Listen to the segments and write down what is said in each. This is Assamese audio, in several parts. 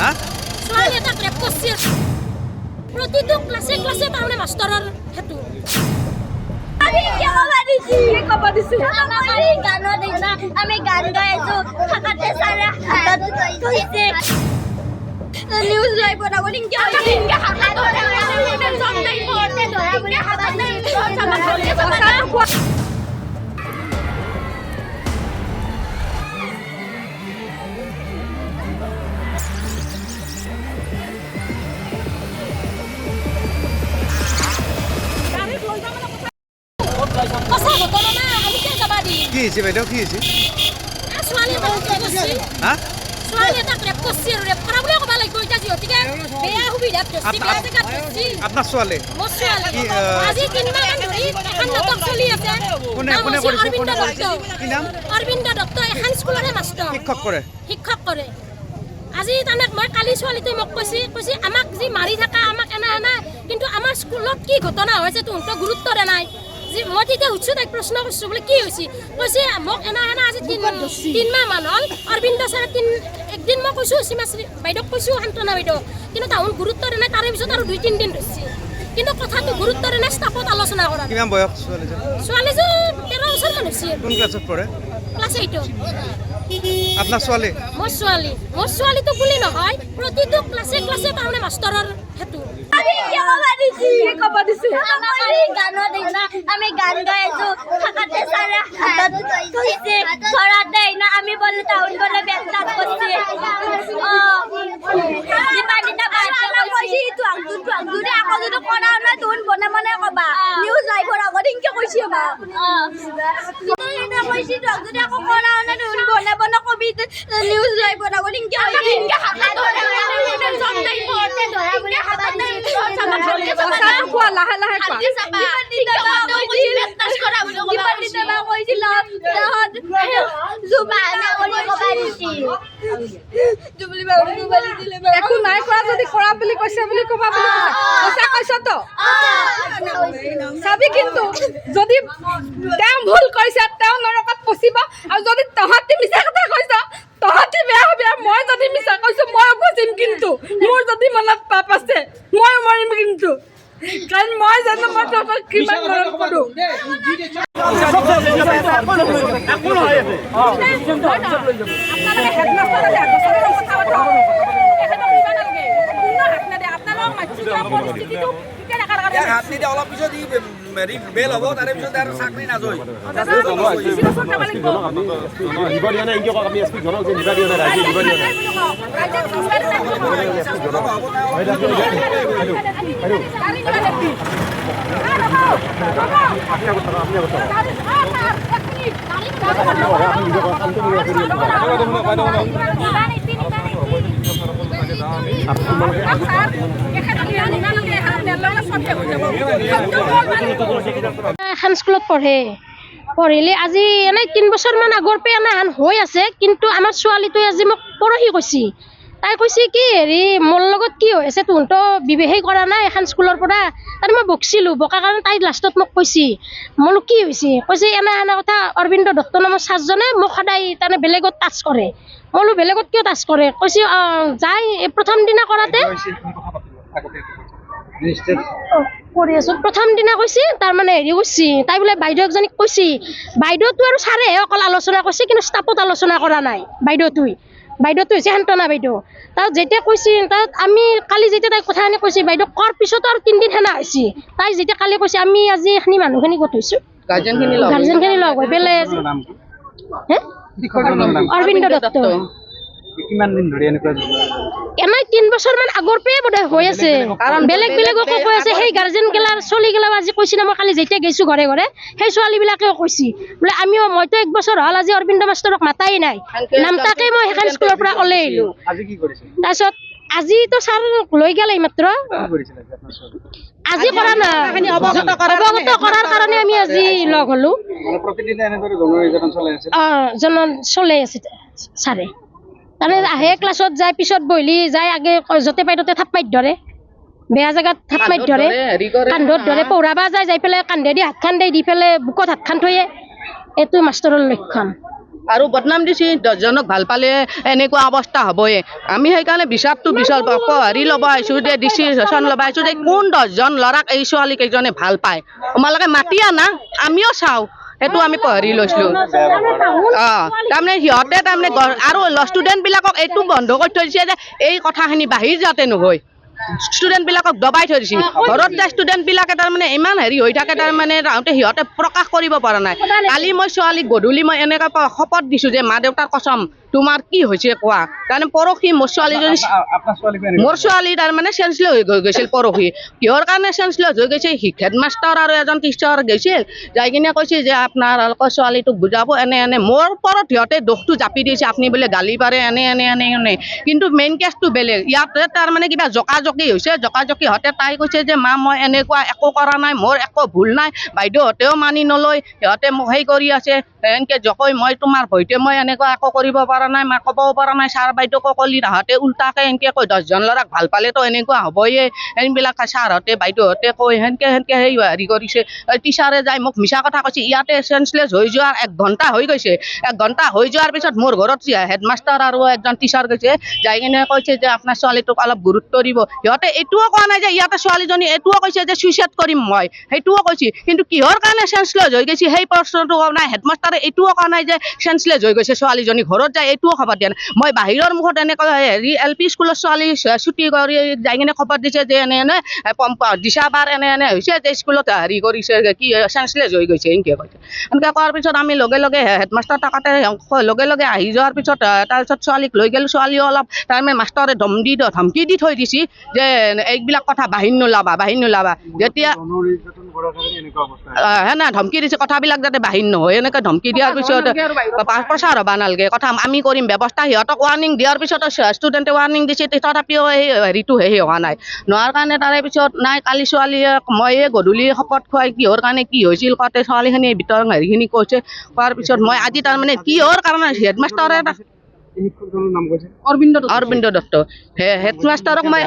হ্যাঁ ছোৱালী এটাক ৰেপ কৰিছে প্ৰতিটো ক্লাছে ক্লাছে তাৰমানে মাষ্টৰৰ হেতু আমি গান গাই আছো থাকাতে চাৰে হাতত থৈছে নিউজ লাইভ বনাব নিকে কি হৈছে বাইদেউ কি হৈছে ছোৱালী এটাক ৰেপ কৰিছে আৰু ৰেপ কৰা বুলি ক'ব লাগিব এতিয়া যিহেতুকে বেয়া সুবিধাত ধৰিছে বেয়া জেগাত ধৰিছে আপোনাৰ ছোৱালী মোৰ ছোৱালী আজি 3 মাহ ধৰি এখন নাটক চলি আছে কোনে কৰিছে কি নাম অৰবিন্দ দত্ত এখন স্কুলৰে মাষ্টৰ শিক্ষক কৰে আজি তানে মই কালি ছোৱালীটোৱে মোক কৈছে আমাক যি মাৰি থকা আমাক এনা কিন্তু আমাৰ স্কুলত কি ঘটনা হৈছে তহঁতৰ গুৰুত্ব দে নাই মই তেতিয়া সুধিছোঁ তাইক প্ৰশ্ন কৰিছোঁ বোলে কি হৈছে কৈছে মোক এনা আজি 3 মাহ মান হ'ল অৰবিন্দ ছাৰে একদিন মই কৈছোঁ সীমাশ্ৰী বাইদেউক কৈছোঁ শান্তনা বাইদেউ কিন্তু তাহোন গুৰুত্ব দে নাই তাৰে পিছত আৰু 2-3 দিন ধৰিছে কিন্তু কথাটো গুৰুত্ব দে নাই ষ্টাফত আলোচনা কৰা কিমান বয়স ছোৱালীজন 13 বছৰমান হৈছে কোন ক্লাছত পঢ়ে ক্লাছ 8 আপোনাৰ ছোৱালী মোৰ ছোৱালীটো বুলি নহয় প্ৰতিটো ক্লাছে ক্লাছে তাৰমানে মাষ্টৰৰ হেতু আমি গান গাই আছো থাকাতে চাৰে হাতত থৈছে ঘৰতে আমি বলে টাউন বলে বেস্তাত কৰছে নিউজ লাইভৰ আগত ইনকে কৈছে নিউজ লাইভৰ আগত ইনকে একো নাই কৰা যদি কৰা বুলি কৈছে বুলি কবা বুলি কৈছ তো চাবি কিন্তু যদি তেওঁ ভুল কৰিছে তেওঁ নৰকত পচিব আৰু যদি তহঁতি মিছা কথা কৈছ তহঁতি বেয়া হবি মই যদি মিছা কৈছো মই পচিম কিন্তু মোৰ যদি মনত পাপ আছে মই মৰিম কিন্তু কাৰণ মই জানো মই তহঁতক কিমান মৰম কৰোঁ হাত নিদিয়া অলপ পিছত বেল হ'ব তাৰে পিছত আৰু চাকৰি নাযায় এখন স্কুলত পঢ়িলে আজি এনে 3 বছৰমান আগৰ পৰা এনে হৈ আছে কিন্তু আমাৰ ছোৱালীটোৱে আজি মোক পৰহি কৈছে তাই কৈছে কি হেৰি মোৰ লগত কি হৈ আছে তহঁতো বিবেহেই কৰা নাই এখন স্কুলৰ পৰা তাই মই বকিছিলোঁ বকাৰ কাৰণে তাই লাষ্টত মোক কৈছে মোলো কি হৈছে কৈছে এনে কথা অৰবিন্দ দত্ত নামৰ ছাৰজনে মোক সদায় তাৰমানে বেলেগত টাচ কৰে মোলো বেলেগত কিয় টাচ কৰে কৈছে যাই প্ৰথম দিনা কৰাতে কৰি আছো প্ৰথম দিনা কৈছে তাৰমানে হেৰি কৈছে তাই বোলে বাইদেউ এজনীক কৈছে বাইদেউটো আৰু ছাৰেহে অকল আলোচনা কৰিছে কিন্তু ষ্টাফত আলোচনা কৰা নাই বাইদেউটো হৈছে শান্তনা বাইদেউ তাত যেতিয়া কৈছে তাত আমি কালি যেতিয়া তাই কথাখিনি কৈছে বাইদেউ কোৱাৰ পিছতো আৰু 3 দিন সেনা হৈছে তাই যেতিয়া কালি কৈছে আমি আজি এখিনি মানুহখিনি গোট হৈছোঁ গাৰ্জেনখিনি লগ হৈ পেলাই অৰবিন্দ দত্ত কিমান দিন ধৰি এনেকুৱা এনাই 3 বছৰমান আগৰ পৰাই বোধহয় হৈ আছে বেলেগকো কৈ আছে সেই গাৰ্জেন গেলাৰ চলি গেলা আজি কৈছে না মই কালি যেতিয়া গৈছোঁ ঘৰে ঘৰে সেই ছোৱালীবিলাকেও কৈছে বোলে মইতো 1 বছৰ হ'ল আজি অৰবিন্দ মাষ্টৰক মাতাই নাই নামটাকে মই সেইখন স্কুলৰ পৰা ওলাই আহিলোঁ তাৰপিছত আজিতো ছাৰ লৈ গ'ল এইমাত্ৰ আজি কৰা নাই অৱগত কৰাৰ কাৰণে আমি আজি লগ হ'লোঁ চলাই আছে ছাৰে তাৰমানে আহে ক্লাছত যায় পিছত বহিলি যায় আগে য'তে পাই ত'তে থাপ মাৰি ধৰে বেয়া জেগাত থাপ মাৰি ধৰে কান্ধত ধৰে পঢ়াব যাই পেলাই কান্ধেদি হাতখন দি পেলাই বুকত হাতখন থয়ে এইটো মাষ্টৰৰ লক্ষণ আৰু বদনাম দিছে 10জনক ভাল পালে এনেকুৱা অৱস্থা হ'বয়ে আমি সেইকাৰণে বিচাৰটো হেৰি ল'ব আহিছোঁ যে ডিচিশ্যন ল'ব আহিছোঁ যে কোন 10জন ল'ৰাক এই ছোৱালী কেইজনে ভাল পায় তোমালোকে মাতি আনা আমিও চাওঁ সেইটো আমি পঢ়ি লৈছিলোঁ তাৰমানে সিহঁতে তাৰমানে আৰু ষ্টুডেণ্টবিলাকক এইটো বন্ধ কৰি থৈ দিছে যে এই কথাখিনি বাহিৰ যাতে নহয় ষ্টুডেণ্টবিলাকক দবাই থৈ দিছে ঘৰত যায় ষ্টুডেণ্টবিলাকে তাৰমানে ইমান হেৰি হৈ থাকে তাৰমানে তাহাঁতে সিহঁতে প্ৰকাশ কৰিব পৰা নাই কালি মই ছোৱালীক গধূলি মই এনেকৈ শপত দিছোঁ যে মা দেউতাৰ কচম তোমাৰ কি হৈছে কোৱা তাৰমানে পৰহি মোৰ ছোৱালীজনী মোৰ ছোৱালী তাৰমানে চেঞ্চলেছ হৈ গৈছিল পৰহি কিহৰ কাৰণে চেঞ্চলেছ হৈ গৈছে হেডমাষ্টাৰ আৰু এজন টিচাৰ গৈছিল যাই কিনে কৈছে যে আপোনালোকৰ ছোৱালীটোক বুজাব এনে মোৰ ওপৰত সিহঁতে দোষটো জাপি দিছে আপুনি বোলে গালি পাৰে এনে কিন্তু মেইন কেছটো বেলেগ ইয়াতে তাৰমানে কিবা জকাজকি হৈছে জকাজকি হওঁতে তাই কৈছে যে মা মই এনেকুৱা একো কৰা নাই মোৰ একো ভুল নাই বাইদেউহঁতেও মানি নলয় সিহঁতে মোক সেই কৰি আছে এনেকৈ জকৈ মই তোমাৰ ভয়তে মই এনেকুৱা একো কৰিব পৰা নাই মা ক'বও পৰা নাই ছাৰ বাইদেউকো ক'লি তাহাঁতে উল্টাকৈ এনেকৈ কয় 10জন ল'ৰাক ভাল পালেতো এনেকুৱা হ'বয়ে এইবিলাক ছাৰহঁতে বাইদেউহঁতে কয় সেনেকৈ সেই হেৰি কৰিছে টিচাৰে যাই মোক মিছা কথা কৈছে ইয়াতে চেঞ্চলেছ হৈ যোৱাৰ 1 ঘণ্টা হৈ গৈছে 1 ঘণ্টা হৈ যোৱাৰ পিছত মোৰ ঘৰত হেডমাষ্টাৰ আৰু একজন টিচাৰ গৈছে যাই কিনে কৈছে যে আপোনাৰ ছোৱালীটোক অলপ গুৰুত্ব দিব সিহঁতে এইটোও কোৱা নাই যে ইয়াতে ছোৱালীজনী এইটোও কৈছে যে চুইচাইড কৰিম মই সেইটোও কৈছে কিন্তু কিহৰ কাৰণে চেঞ্চলেছ হৈ গৈছে সেই প্ৰশ্নটো কোৱা নাই হেডমাষ্টাৰে এইটোও কোৱা নাই যে চেঞ্চলেছ হৈ গৈছে ছোৱালীজনী ঘৰত যায় এইটোও খবৰ দিয়া নাই মই বাহিৰৰ মুখত এনেকৈ হেৰি LP স্কুলৰ ছোৱালী ছুটি কৰি যাই কিনে খবৰ দিছে যে এনে দিশা বাৰ এনে হৈছে যে স্কুলত হেৰি কৰিছে কি চেঞ্চলেছ হৈ গৈছে এনেকৈ কৈছে এনেকৈ কোৱাৰ পিছত আমি লগে হেডমাষ্টাৰ থাকোঁতে লগে আহি যোৱাৰ পিছত তাৰপিছত ছোৱালীক লৈ গ'লোঁ ছোৱালীও অলপ তাৰমানে মাষ্টৰে ধমকি দি থৈ দিছে যে এইবিলাক কথা বাহিৰ নোলাবা যেতিয়া না ধমকি দিছে কথাবিলাক যাতে বাহিৰ নহয় এনেকৈ ধমকি দিয়াৰ পিছত প্ৰচাৰ হ'ব নালাগে কথা আমি কৰিম ব্যৱস্থা সিহঁতক ৱাৰ্ণিং দিয়াৰ পিছত ষ্টুডেণ্টে ৱাৰ্ণিং দিছে তথাপিও এই হেৰিটো হেৰি হোৱা নাই নোহোৱাৰ কাৰণে তাৰে পিছত নাই কালি ছোৱালীয়ে মই গধূলি শপত খুৱাই কিহৰ কাৰণে কি হৈছিল কওঁতে ছোৱালীখিনি ভিতৰৰ হেৰিখিনি কৈছে কোৱাৰ পিছত মই আজি তাৰমানে কিহৰ কাৰণে হেডমাষ্টাৰে অৰবিন্দ দত্ত হেডমাষ্টাৰক মই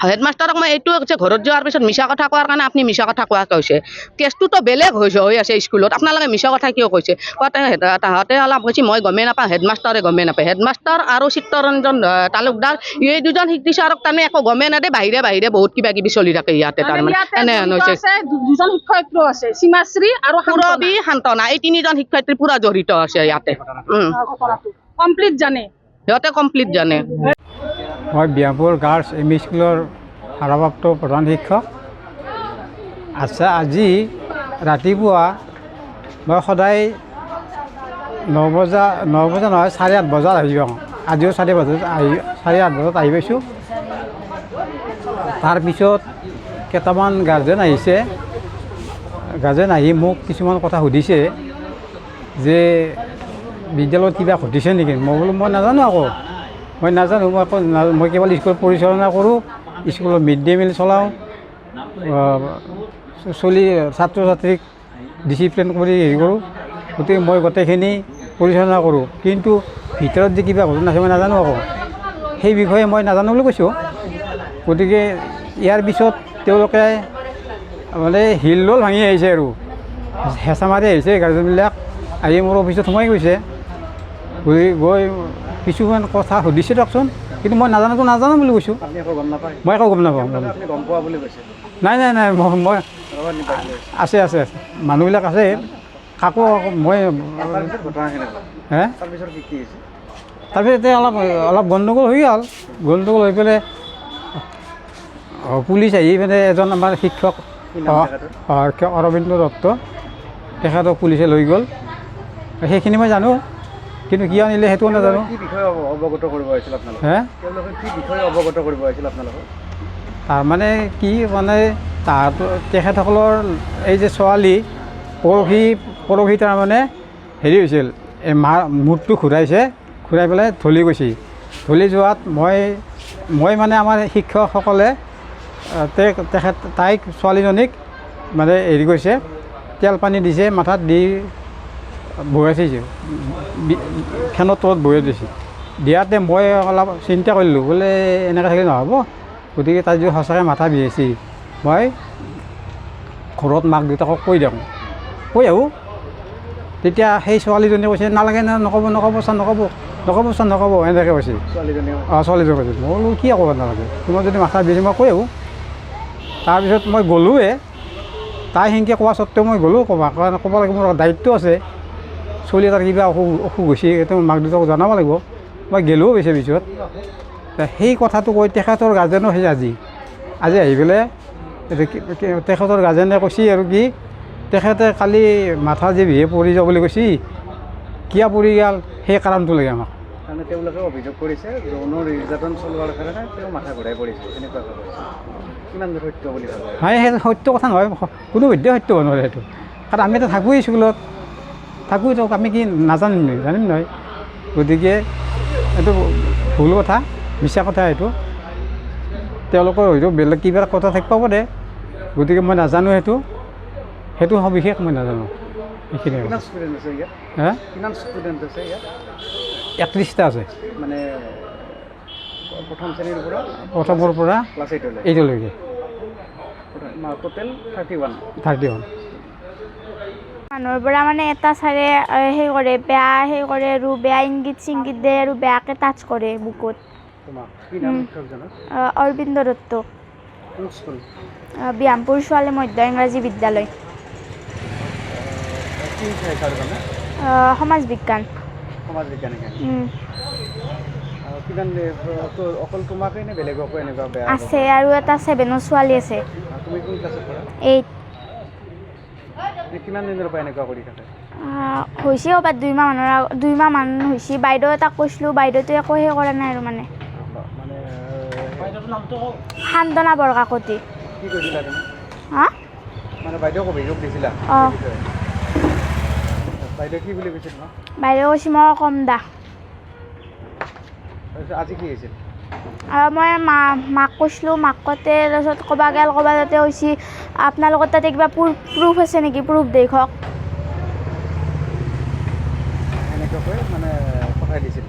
হেডমাষ্টাৰক মই এইটোৱে কৈছে ঘৰত যোৱাৰ পিছত মিছা কথা কোৱাৰ কাৰণে আপুনি মিছা কথা কোৱা কৈছে কেছটোতো বেলেগ হৈ আছে স্কুলত আপোনালোকে মিছা কথা কিয় কৈছে তাহাঁতে অলপ কৈছে মই গমেই নাপাওঁ হেডমাষ্টাৰে গমেই নাপায় হেডমাষ্টাৰ আৰু চিত্তৰঞ্জন তালুকদাৰ এই দুজন টিচাৰক তাৰমানে একো গমেই নাদে বাহিৰে বহুত কিবা চলি থাকে ইয়াতে তাৰমানে এনেহেন হৈছে 2জন শিক্ষয়িত্ৰী আছে সীমাশ্ৰী আৰু পুৰবী শান্তনা এই 3জন শিক্ষয়িত্ৰী পুৰা জড়িত আছে ইয়াতে কমপ্লিট জানে সিহঁতে কমপ্লিট জানে মই বিয়াপুৰ গাৰ্লছ এম ই স্কুলৰ ভাৰপ্ৰাপ্ত প্ৰধান শিক্ষক আচ্ছা আজি ৰাতিপুৱা মই সদায় 9 বজা নহয় 8:30 বজাত আহি পাওঁ আজিও 8:30 বজাত আহি পাইছোঁ তাৰপিছত কেইটামান গাৰ্জেন আহিছে গাৰ্জেন আহি মোক কিছুমান কথা সুধিছে যে বিদ্যালয়ত কিবা ঘটিছে নেকি মই বোলো মই নাজানো আকৌ মই কেৱল স্কুল পৰিচালনা কৰোঁ স্কুলত মিড ডে মিল চলাওঁ ছাত্ৰ ছাত্ৰীক ডিচিপ্লিন কৰি হেৰি কৰোঁ গতিকে মই গোটেইখিনি পৰিচালনা কৰোঁ কিন্তু ভিতৰত যে কিবা ঘটনা আছে মই নাজানো আকৌ সেই বিষয়ে মই নাজানো বুলি কৈছোঁ গতিকে ইয়াৰ পিছত তেওঁলোকে মানে হিলডল ভাঙি আহিছে আৰু হেঁচা মাৰি আহিছে গাৰ্জেনবিলাক আহি মোৰ অফিচত সোমাই গৈছে গৈ কিছুমান কথা সুধিছে দিয়কচোন কিন্তু মই নাজানো বুলি কৈছোঁ মই একো গম নাপাওঁ নাই মই আছে মানুহবিলাক আছে কাকো মই তাৰপিছত এতিয়া অলপ গণ্ডগোল হৈ গ'ল গণ্ডগোল হৈ পেলাই পুলিচ আহি মানে এজন আমাৰ শিক্ষক অৰবিন্দ দত্ত তেখেতক পুলিচে লৈ গ'ল সেইখিনি মই জানো কিন্তু কি আনিলে সেইটো নাজানো তাৰমানে কি মানে তেখেতসকলৰ এই যে ছোৱালী পৰহি তাৰমানে হেৰি হৈছিল এই মূৰটো ঘূৰাই পেলাই ঢলি গৈছে ঢলি যোৱাত মই মানে আমাৰ শিক্ষকসকলে তাইক ছোৱালীজনীক মানে হেৰি কৰিছে তেল পানী দিছে মাথাত দি বহাই থৈছে ফেনৰ তলত বহাই দিছে দিয়াতে মই অলপ চিন্তা কৰিলোঁ বোলে এনেকৈ থাকিলে নহ'ব গতিকে তাই যদি সঁচাকৈ মাথা বিষাইছে মই ঘৰত মাক দেউতাকক কৈ আহোঁ তেতিয়া সেই ছোৱালীজনীয়ে কৈছে নালাগে নক'ব নক'ব ছাৰ নক'ব নক'ব ছাৰ নক'ব এনেকৈ কৈছে ছোৱালীজনীয়ে ছোৱালীজনী কৈছে মই বোলো কি ক'ব নালাগে তোমাৰ যদি মাথা বেছি মই কৈ আহোঁ তাৰপিছত মই গ'লোৱে তাই সেনেকৈ কোৱা স্বত্তেও মই গ'লোঁ কাৰণ ক'ব লাগিব মোৰ দায়িত্ব আছে ছোৱালী এটাৰ কিবা অসুখ হৈছে সেইটো মাক দেউতাকক জনাব লাগিব মই গ'লোও পিছত সেই কথাটো কৈ তেখেতৰ গাৰ্জেনো সেই আজি আহি পেলাই তেখেতৰ গাৰ্জেনে কৈছে আৰু কি তেখেতে কালি মাথা যে বিহে পৰি যাব বুলি কৈছে কিয় পৰি গ'ল সেই কাৰণটো লাগে আমাক তাৰমানে তেওঁলোকে অভিযোগ কৰিছে যৌন নিৰ্যাতন চলোৱাৰ কাৰণে তেওঁ মাথা ঘূৰাই পৰিছে এনেকুৱা কিমান সত্য বুলি ভাবে হয় সেইটো সত্য কথা নহয় কোনো বিদ্যাই সত্য হ'ব নোৱাৰে সেইটো কাৰণ আমি এটা থাকোঁৱেই স্কুলত থাকোঁৱেই থাকক আমি কি নাজানিম নেকি জানিম নহয় গতিকে এইটো ভুল কথা মিছা কথা এইটো তেওঁলোকৰ হয়তো বেলেগ কিবা কথা থাকিব পাৰে গতিকে মই নাজানো সেইটো সবিশেষ মই নাজানো এইখিনি কিমান ষ্টুডেণ্ট আছে ইয়াত হা কিমান ষ্টুডেণ্ট আছে ইয়াত 31টা আছে মানে প্ৰথম শ্ৰেণীৰ পৰা প্ৰথমৰ পৰা ক্লাছ 8লৈ এইটোলৈকে টোটেল 31 মানুহৰ পৰা মানে এটা ছাৰে সেই কৰে বেয়া সেই কৰে আৰু বেয়া ইংগিত চিংগিত দিয়ে আৰু বেয়াকৈ টাচ কৰে বুকুত তোমাক কি নাম শিক্ষকজনৰ অৰবিন্দ দত্ত কোন স্কুল বিহামপুৰ ছোৱালী মধ্য ইংৰাজী বিদ্যালয় কি শিকাইছাৰ কাৰণে সমাজ বিজ্ঞান সমাজ বিজ্ঞানিক কিমান অকল তোমাকেই নে বেলেগকো এনেকুৱা বেয়া আছে আৰু এটা 7ৰ ছোৱালী আছে তুমি কোন ক্লাছত পঢ়া 8 কিমান দিনৰ পৰা এনেকুৱা কৰি থাকে হৈছে ক'ৰবাত 2 মাহ মান হৈছে বাইদেউ তাক কৈছিলোঁ বাইদেউটো একো সেই কৰা নাই আৰু মানে শান্তনা বৰকাকতি কি কৈছিলা তুমি হা মানে বাইদেউক অভিযোগ দিছিলা অঁ বাইদেউ কি বুলি কৈছিল ন বাইদেউ কৈছে মই কম দা তাৰপিছত আজি কি হৈছিল মই মাক কৈছিলোঁ মাক কওঁতে তাৰপিছত ক'বা যাতে কৈছে আপোনালোকৰ তাতে কিবা প্ৰুফ আছে নেকি প্ৰুফ দেখুৱাওক এনেকুৱাকৈ মানে পঠাই দিছিল